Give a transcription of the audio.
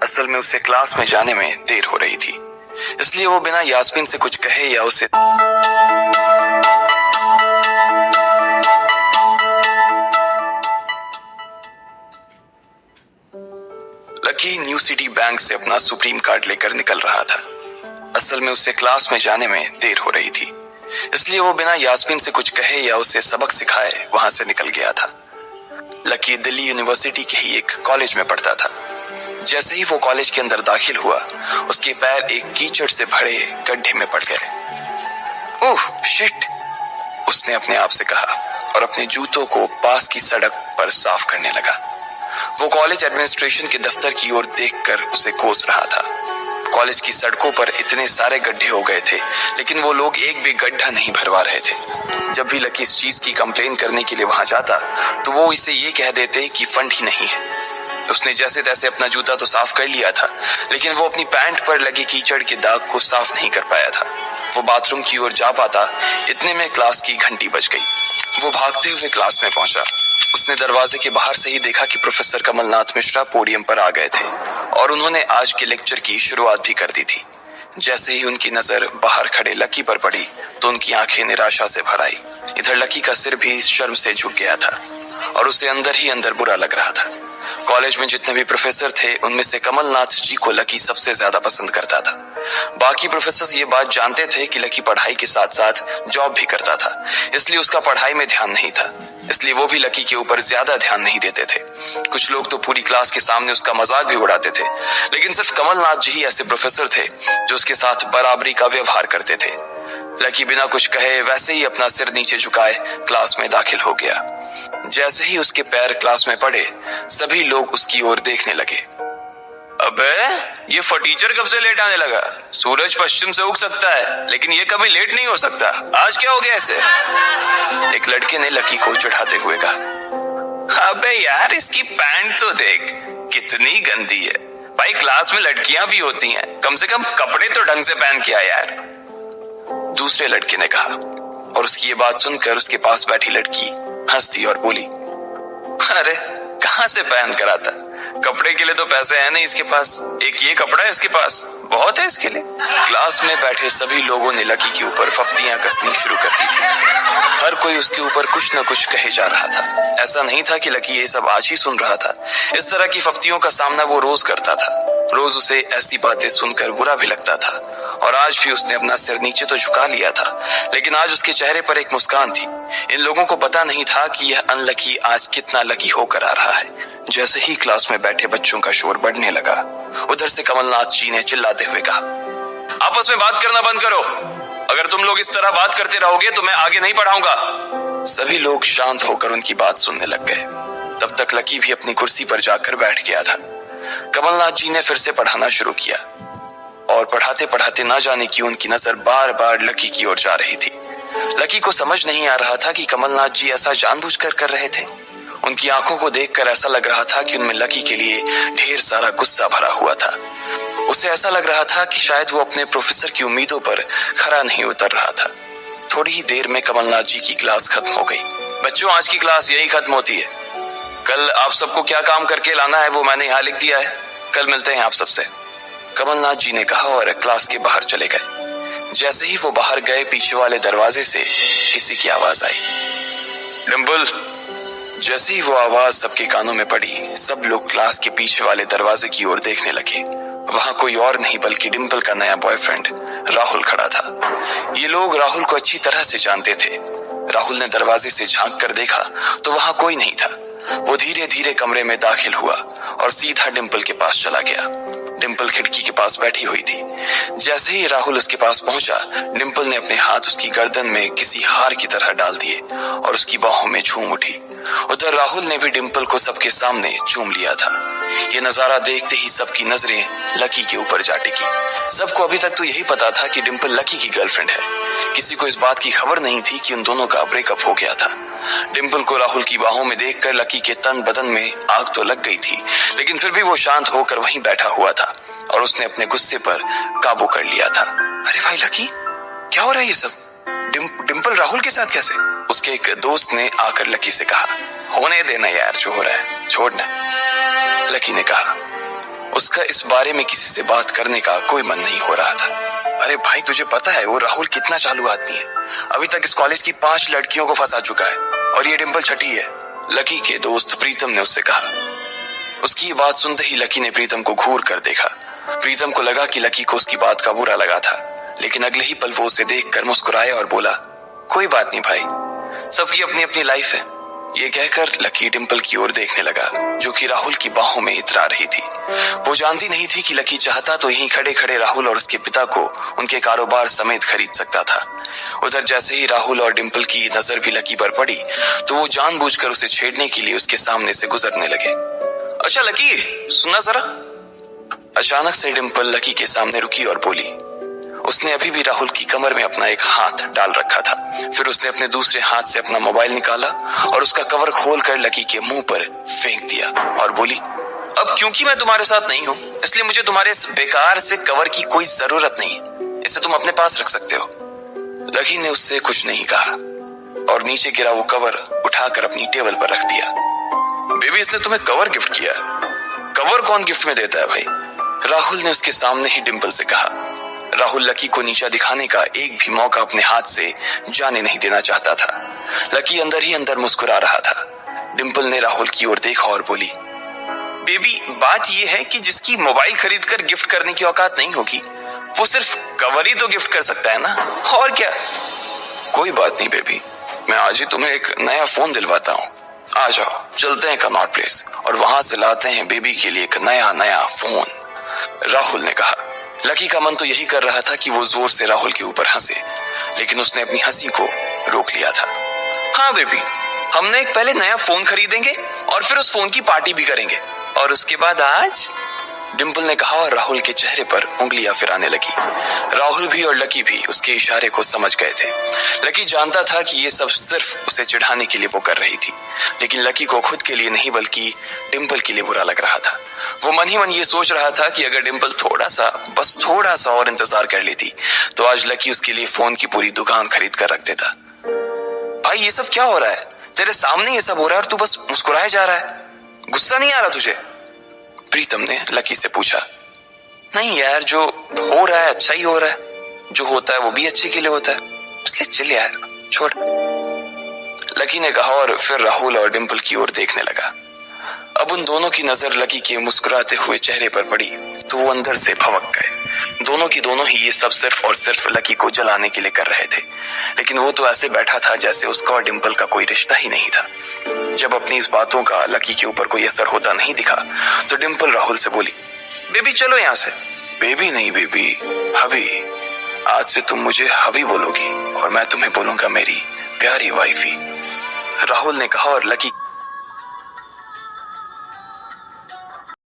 असल में उसे क्लास में जाने में देर हो रही थी, इसलिए वो बिना यास्मीन से कुछ कहे या उसे लकी न्यू सिटी बैंक से अपना सुप्रीम कार्ड लेकर निकल रहा था। असल में उसे क्लास में जाने में देर हो रही थी, इसलिए वो बिना यास्मीन से कुछ कहे या उसे सबक सिखाए वहां से निकल गया था। लकी दिल्ली यूनिवर्सिटी के ही एक कॉलेज में पढ़ता था। जैसे ही वो कॉलेज के अंदर दाखिल हुआ, उसके पैर एक कीचड़ से भरे गड्ढे में पड़ गए। ओह शिट, उसने अपने आप से कहा और अपने जूतों को पास की सड़क पर साफ करने लगा। वो कॉलेज एडमिनिस्ट्रेशन के दफ्तर की ओर देखकर उसे कोस रहा था। कॉलेज की सड़कों पर इतने सारे गड्ढे हो गए थे, लेकिन वो लोग एक भी गड्ढा नहीं भरवा रहे थे। जब भी लकी इस चीज की कंप्लेन करने के लिए वहां जाता, तो वो इसे ये कह देते कि फंड ही नहीं है। उसने जैसे तैसे अपना जूता तो साफ कर लिया था, लेकिन वो अपनी पैंट पर लगे कीचड़ के दाग को साफ नहीं कर पाया था। वो बाथरूम की ओर जा पाता, इतने में क्लास की घंटी बज गई। वो भागते हुए क्लास में पहुंचा। उसने दरवाजे के बाहर से ही देखा कि प्रोफेसर कमलनाथ मिश्रा पोडियम पर आ गए थे और उन्होंने आज के लेक्चर की शुरुआत भी कर दी थी। जैसे ही उनकी नजर बाहर खड़े लकी पर पड़ी, तो उनकी आंखें निराशा से भर आई। इधर लकी का सिर भी शर्म से झुक गया था और उसे अंदर ही अंदर बुरा लग रहा था। कॉलेज में जितने भी प्रोफेसर थे, उनमें से कमलनाथ जी को लकी सबसे ज्यादा पसंद करता था। बाकी प्रोफेसर ये बात जानते थे कि लकी पढ़ाई के साथ साथ जॉब भी करता था, इसलिए उसका पढ़ाई में ध्यान नहीं था, इसलिए वो भी लकी के ऊपर ज्यादा ध्यान नहीं देते थे। कुछ लोग तो पूरी क्लास के सामने उसका मजाक भी उड़ाते थे, लेकिन सिर्फ कमलनाथ जी ही ऐसे प्रोफेसर थे जो उसके साथ बराबरी का व्यवहार करते थे। लकी बिना कुछ कहे वैसे ही अपना सिर नीचे झुकाए क्लास में दाखिल हो गया। जैसे ही उसके पैर क्लास में पड़े, सभी लोग उसकी ओर देखने लगे। अबे ये फटीचर कब से लेट आने लगा? सूरज पश्चिम से उग सकता है, लेकिन ये कभी लेट नहीं हो सकता। आज क्या हो गया इसे? एक लड़के ने लकी को चिढ़ाते हुए कहा। अबे यार, इसकी पैंट तो देख, कितनी गंदी है। भाई क्लास में लड़कियां भी होती हैं, कम से कम कपड़े तो ढंग से पहन के आ यार। दूसरे लड़के ने कहा और उसकी ये बात सुनकर उसके पास बैठी लड़की हंस दी और बोली, अरे कहां से पहन कर आता? कपड़े के लिए तो पैसे हैं नहीं इसके पास, एक ये कपड़ा है इसके पास, बहुत है इसके लिए। क्लास में बैठे सभी लोगों ने लकी के ऊपर फफ्तियां कसनी शुरू कर दी थी। हर कोई उसके ऊपर कुछ न कुछ कहे जा रहा था। ऐसा नहीं था कि लकी ये सब आज ही सुन रहा था। इस तरह की फफ्तियों का सामना वो रोज करता था। रोज उसे ऐसी बातें सुनकर बुरा भी लगता था और आज भी उसने अपना सिर नीचे तो झुका लिया था, लेकिन आज उसके चेहरे पर एक मुस्कान थी। इन लोगों को पता नहीं था कि यह अनलकी आज कितना लकी होकर आ रहा है। जैसे ही क्लास में बैठे बच्चों का शोर बढ़ने लगा, उधर से कमलनाथ जी ने चिल्लाते हुए कहा, आपस में बात करना बंद करो। अगर तुम लोग इस तरह बात करते रहोगे तो मैं आगे नहीं पढ़ाऊंगा। सभी लोग शांत होकर उनकी बात सुनने लग गए। तब तक लकी भी अपनी कुर्सी पर जाकर बैठ गया था। कमलनाथ जी ने फिर से पढ़ाना शुरू किया और पढ़ाते पढ़ाते ना जाने क्यों उनकी नजर बार बार लकी की ओर जा रही थी। लकी को समझ नहीं आ रहा था कि कमलनाथ जी ऐसा जानबूझकर कर रहे थे। उनकी आंखों को देखकर ऐसा लग रहा था कि उनमें लकी के लिए ढेर सारा गुस्सा भरा हुआ था। उसे ऐसा लग रहा था कि शायद वो अपने प्रोफेसर की उम्मीदों पर खरा नहीं उतर रहा था। थोड़ी ही देर में कमलनाथ जी की क्लास खत्म हो गई। बच्चों, आज की क्लास यही खत्म होती है। कल आप सबको क्या काम करके लाना है वो मैंने यहाँ लिख दिया है। कल मिलते हैं आप सबसे, कमलनाथ जी ने कहा और क्लास के बाहर चले गए। जैसे ही वो बाहर गए, पीछे वाले दरवाजे से किसी की आवाज आई, डिंपल। जैसे ही वो आवाज सबके कानों में पड़ी, सब लोग क्लास के पीछे वाले दरवाजे की ओर देखने लगे। वहां कोई और नहीं बल्कि डिंपल का नया बॉयफ्रेंड राहुल खड़ा था। ये लोग राहुल को अच्छी तरह से जानते थे। राहुल ने दरवाजे से झांक कर देखा तो वहां कोई नहीं था। वो धीरे धीरे कमरे में दाखिल हुआ और सीधा डिंपल के पास चला गया। डिंपल खिड़की के पास बैठी हुई थी। जैसे ही राहुल उसके पास पहुंचा, डिंपल ने अपने हाथ उसकी गर्दन में किसी हार की तरह डाल दिए और उसकी बाहों में झूम उठी। उधर राहुल ने भी डिंपल को सबके सामने चूम लिया था। ये नजारा देखते ही सबकी नजरें लकी के ऊपर जा टिकी। सबको अभी तक तो यही पता था कि डिंपल लकी की गर्लफ्रेंड है। किसी को इस बात की खबर नहीं थी कि उन दोनों का ब्रेकअप हो गया था। डिंपल को राहुल की बाहों में देखकर लकी के तन बदन में आग तो लग गई थी, लेकिन फिर भी वो शांत होकर वहीं बैठा हुआ था और उसने अपने गुस्से पर काबू कर लिया था। अरे भाई लकी, क्या हो रहा है ये सब? डिंपल राहुल के साथ कैसे? उसके एक दोस्त ने आकर लकी से कहा, होने देना यार, जो हो रहा है छोड़ना। लकी ने कहा, उसका इस बारे में किसी से बात करने का कोई मन नहीं हो रहा था। अरे भाई, तुझे पता है वो राहुल कितना चालू आदमी है। अभी तक इस कॉलेज की 5 लड़कियों को फंसा चुका है और ये डिंपल छठी है, लकी के दोस्त प्रीतम ने उससे कहा। उसकी ये बात सुनते ही लकी ने प्रीतम को घूर कर देखा। प्रीतम को लगा कि लकी को उसकी बात का बुरा लगा था, लेकिन अगले ही पल वो उसे देखकर मुस्कुराया और बोला, कोई बात नहीं भाई, सबकी अपनी अपनी लाइफ है। ये कहकर लकी डिंपल की ओर देखने लगा, जो कि राहुल की बाहों में इतरा रही थी। वो जानती नहीं थी कि लकी चाहता तो यहीं खड़े खड़े राहुल और उसके पिता को उनके कारोबार समेत खरीद सकता था। उधर जैसे ही राहुल और डिंपल की नजर भी लकी पर पड़ी तो वो जानबूझकर उसे छेड़ने के लिए उसके सामने से गुजरने लगे। अच्छा लकी, सुनना जरा। अचानक से डिंपल लकी के सामने रुकी और बोली। उसने अभी भी राहुल की कमर में अपना एक हाथ डाल रखा था। फिर उसने अपने दूसरे हाथ से अपना मोबाइल निकाला और उसका कवर खोलकर लकी के मुंह पर फेंक दिया और बोली, अब क्योंकि मैं तुम्हारे साथ नहीं हूं, इसलिए मुझे तुम्हारे इस बेकार से कवर की कोई जरूरत नहीं है। इसे तुम अपने पास रख सकते हो। लकी ने उससे कुछ नहीं कहा और नीचे गिरा वो कवर उठाकर अपनी टेबल पर रख दिया। बेबी, इसने तुम्हें कवर गिफ्ट किया? कवर कौन गिफ्ट में देता है भाई? राहुल ने उसके सामने ही डिंपल से कहा। राहुल लकी को नीचा दिखाने का एक भी मौका अपने हाथ से जाने नहीं देना चाहता था। लकी अंदर ही अंदर मुस्कुरा रहा था। डिंपल ने राहुल की ओर देखा और बोली, बेबी, बात यह है कि जिसकी मोबाइल खरीदकर गिफ्ट करने की औकात नहीं होगी, वो सिर्फ कवर ही तो गिफ्ट कर सकता है ना, और क्या। कोई बात नहीं बेबी, मैं आज ही तुम्हें एक नया फोन दिलवाता हूँ। आ जाओ, चलते हैं कनॉट प्लेस और वहां से लाते हैं बेबी के लिए एक नया फोन, राहुल ने कहा। लकी का मन तो यही कर रहा था कि वो जोर से राहुल के ऊपर हंसे, लेकिन उसने अपनी हंसी को रोक लिया था। हाँ बेबी, हमने एक पहले नया फोन खरीदेंगे और फिर उस फोन की पार्टी भी करेंगे, और उसके बाद आज, डिंपल ने कहा और राहुल के चेहरे पर उंगलियां फिराने लगी। राहुल भी और लकी भी उसके इशारे को समझ गए थे। लकी जानता था कि ये सब सिर्फ उसे चिढ़ाने के लिए वो कर रही थी, लेकिन लकी को खुद के लिए नहीं बल्कि डिंपल के लिए बुरा लग रहा था। वो मन ही मन ये सोच रहा था कि अगर डिंपल बस थोड़ा सा और इंतजार कर लेती तो आज लकी उसके लिए फोन की पूरी दुकान खरीद कर रख देता। भाई, ये सब क्या हो रहा है? तेरे सामने ये सब हो रहा है और तू बस मुस्कुराए जा रहा है। गुस्सा नहीं आ रहा तुझे? प्रीतम ने लकी से पूछा। नहीं यार, जो हो रहा है अच्छा ही हो रहा है। जो होता है वो भी अच्छे के लिए होता है, इसलिए चल यार, छोड़, लकी ने कहा और फिर राहुल और डिंपल की ओर देखने लगा। अब उन दोनों की नजर लकी के मुस्कुराते हुए चेहरे पर पड़ी तो वो अंदर से भड़क गए। दोनों की दोनों ही ये सब सिर्फ और सिर्फ लकी को जलाने के लिए कर रहे थे, लेकिन वो तो ऐसे बैठा था जैसे उसका और डिंपल का कोई रिश्ता ही नहीं था। जब अपनी इस बातों का लकी के ऊपर कोई असर होता नहीं दिखा तो डिंपल राहुल से बोली, बेबी चलो यहाँ से। बेबी नहीं बेबी, हबी। आज से तुम मुझे हबी बोलोगी और मैं तुम्हें बोलूंगा मेरी प्यारी वाइफी, राहुल ने कहा और लकी